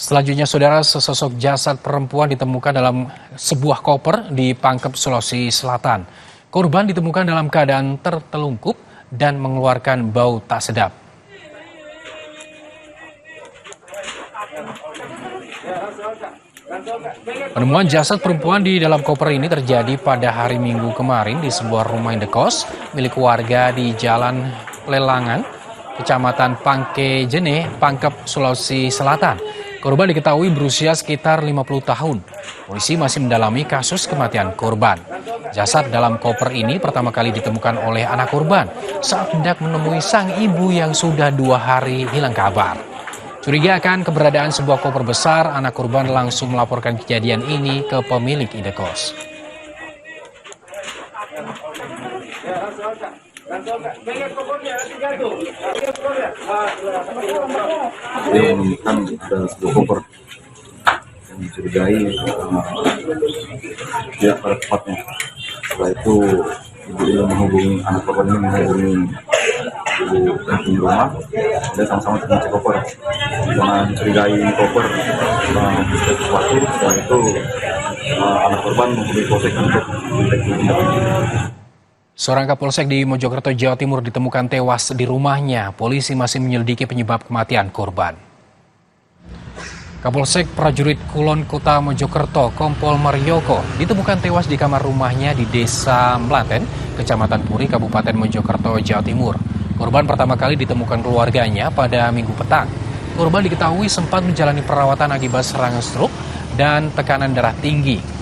Selanjutnya, saudara, sesosok jasad perempuan ditemukan dalam sebuah koper di Pangkep, Sulawesi Selatan. Korban ditemukan dalam keadaan tertelungkup dan mengeluarkan bau tak sedap. Penemuan jasad perempuan di dalam koper ini terjadi pada hari Minggu kemarin di sebuah rumah indekos milik warga di Jalan Lelangan, Kecamatan Pangkejene, Pangkep, Sulawesi Selatan. Korban diketahui berusia sekitar 50 tahun. Polisi masih mendalami kasus kematian korban. Jasad dalam koper ini pertama kali ditemukan oleh anak korban saat hendak menemui sang ibu yang sudah 2 hari hilang kabar. Curiga akan keberadaan sebuah koper besar, anak korban langsung melaporkan kejadian ini ke pemilik indekos. Dia menemukan ada sebuah koper yang mencurigai dia pada tempatnya. Setelah itu ibu ini menghubungi anak korban ini menghubungi ibu penghuni rumah. Dia sama-sama mengecek koper karena mencurigai koper sesuatu. Setelah itu anak korban menghubungi polsek untuk dilakukan. Seorang Kapolsek di Mojokerto, Jawa Timur ditemukan tewas di rumahnya. Polisi masih menyelidiki penyebab kematian korban. Kapolsek Prajurit Kulon Kota Mojokerto, Kompol Maryoko, ditemukan tewas di kamar rumahnya di Desa Mlaten, Kecamatan Puri, Kabupaten Mojokerto, Jawa Timur. Korban pertama kali ditemukan keluarganya pada Minggu petang. Korban diketahui sempat menjalani perawatan akibat serangan stroke dan tekanan darah tinggi.